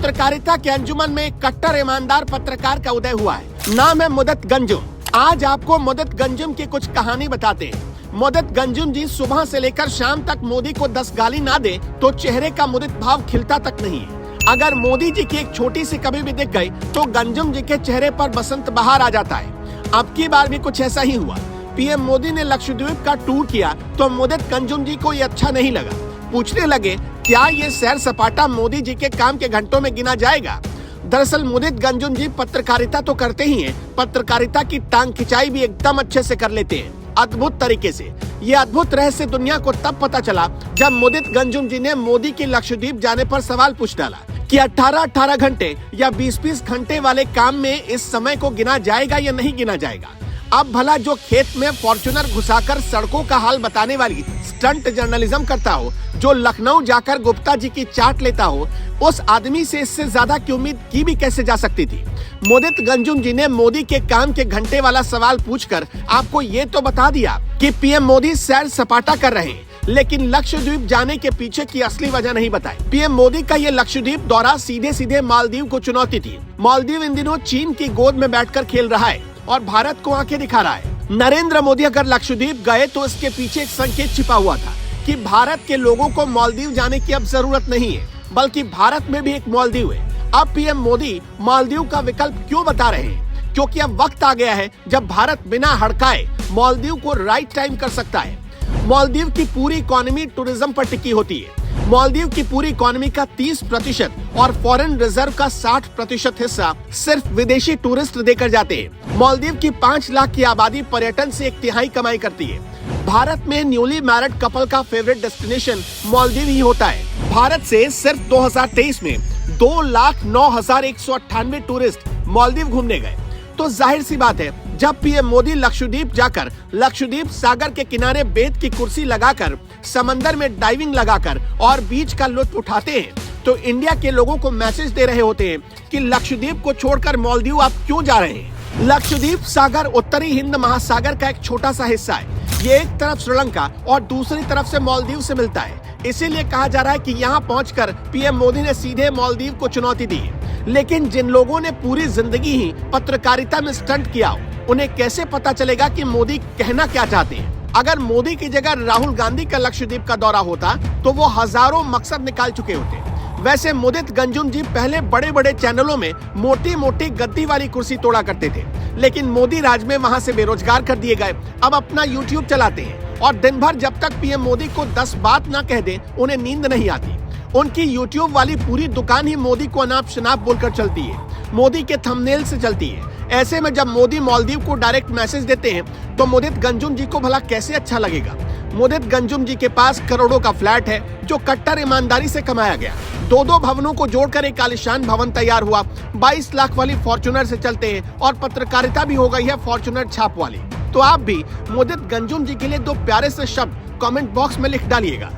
पत्रकारिता के अंजुमन में एक कट्टर ईमानदार पत्रकार का उदय हुआ है। नाम है मुदत गंजुम। आज आपको मुदत गंजुम की कुछ कहानी बताते हैं। मुदत गंजुम जी सुबह से लेकर शाम तक मोदी को 10 गाली ना दे तो चेहरे का मुदित भाव खिलता तक नहीं है। अगर मोदी जी की एक छोटी सी कभी भी दिख गई तो गंजुम जी के चेहरे पर बसंत बहार आ जाता है। अब की बार भी कुछ ऐसा ही हुआ। पीएम मोदी ने लक्षद्वीप का टूर किया तो मुदत गंजुम जी को ये अच्छा नहीं लगा। पूछने लगे क्या ये सैर सपाटा मोदी जी के काम के घंटों में गिना जाएगा। दरअसल मुदत गंजुम जी पत्रकारिता तो करते ही हैं, पत्रकारिता की टांग खिंचाई भी एकदम अच्छे से कर लेते हैं, अद्भुत तरीके से। ये अद्भुत रहस्य दुनिया को तब पता चला जब मुदत गंजुम जी ने मोदी के लक्षद्वीप जाने पर सवाल पूछ डाला कि 18-18 घंटे या 20-20 घंटे वाले काम में इस समय को गिना जाएगा या नहीं गिना जाएगा। अब भला जो खेत में फॉर्च्यूनर घुसाकर सड़कों का हाल बताने वाली स्टंट जर्नलिज्म करता हो, जो लखनऊ जाकर गुप्ता जी की चाट लेता हो, उस आदमी से इससे ज्यादा की उम्मीद की भी कैसे जा सकती थी। मुदत गंजुम जी ने मोदी के काम के घंटे वाला सवाल पूछकर आपको ये तो बता दिया कि पीएम मोदी सैर सपाटा कर रहे हैं, लेकिन लक्षद्वीप जाने के पीछे की असली वजह नहीं बताई। पीएम मोदी का ये लक्षद्वीप दौरा सीधे सीधे मालदीव को चुनौती थी। मालदीव इन दिनों चीन की गोद में बैठकर खेल रहा है और भारत को आंखें दिखा रहा है। नरेंद्र मोदी अगर लक्षद्वीप गए तो इसके पीछे एक संकेत छिपा हुआ था कि भारत के लोगों को मालदीव जाने की अब जरूरत नहीं है, बल्कि भारत में भी एक मालदीव है। अब पीएम मोदी मालदीव का विकल्प क्यों बता रहे हैं? क्योंकि अब वक्त आ गया है जब भारत बिना हड़काए मालदीव को राइट टाइम कर सकता है। मालदीव की पूरी इकोनॉमी टूरिज्म पर टिकी होती है। मालदीव की पूरी इकोनॉमी का 30% और फॉरेन रिजर्व का 60% हिस्सा सिर्फ विदेशी टूरिस्ट देकर जाते हैं। मालदीव की 5 लाख की आबादी पर्यटन से 1/3 कमाई करती है। भारत में न्यूली मैरिड कपल का फेवरेट डेस्टिनेशन मालदीव ही होता है। भारत से सिर्फ 2023 में 2,09,198 टूरिस्ट मालदीव घूमने गए। तो जाहिर सी बात है जब पीएम मोदी लक्षद्वीप जाकर लक्षद्वीप सागर के किनारे बेत की कुर्सी लगाकर समंदर में डाइविंग लगाकर और बीच का लुत्फ उठाते हैं तो इंडिया के लोगों को मैसेज दे रहे होते हैं कि लक्षद्वीप को छोड़कर मालदीव आप क्यों जा रहे हैं। लक्षद्वीप सागर उत्तरी हिंद महासागर का एक छोटा सा हिस्सा है। ये एक तरफ श्रीलंका और दूसरी तरफ से मालदीव से मिलता है। इसीलिए कहा जा रहा है कि यहाँ पहुंचकर पीएम मोदी ने सीधे मालदीव को चुनौती दी है। लेकिन जिन लोगों ने पूरी जिंदगी ही पत्रकारिता में स्टंट किया हो, उन्हें कैसे पता चलेगा कि मोदी कहना क्या चाहते हैं। अगर मोदी की जगह राहुल गांधी का लक्षद्वीप का दौरा होता तो वो हजारों मकसद निकाल चुके होते। वैसे मुदत गंजुम जी पहले बड़े बड़े चैनलों में मोटी मोटी गद्दी वाली कुर्सी तोड़ा करते थे, लेकिन मोदी राज में वहां से बेरोजगार कर दिए गए। अब अपना यूट्यूब चलाते हैं और दिन भर जब तक पीएम मोदी को 10 बात ना कह दे उन्हें नींद नहीं आती। उनकी यूट्यूब वाली पूरी दुकान ही मोदी को अनाप शनाप बोलकर चलती है, मोदी के थंबनेल से चलती है। ऐसे में जब मोदी मालदीव को डायरेक्ट मैसेज देते हैं तो मुदत गंजुम जी को भला कैसे अच्छा लगेगा। मुदत गंजुम जी के पास करोड़ों का फ्लैट है जो कट्टर ईमानदारी से कमाया गया। 2 भवनों को जोड़कर एक आलिशान भवन तैयार हुआ। 22 लाख वाली फॉर्च्यूनर से चलते हैं और पत्रकारिता भी हो गई है फॉर्च्यूनर छाप वाली। तो आप भी मुदत गंजुम जी के लिए 2 प्यारे से शब्द कमेंट बॉक्स में लिख डालिएगा।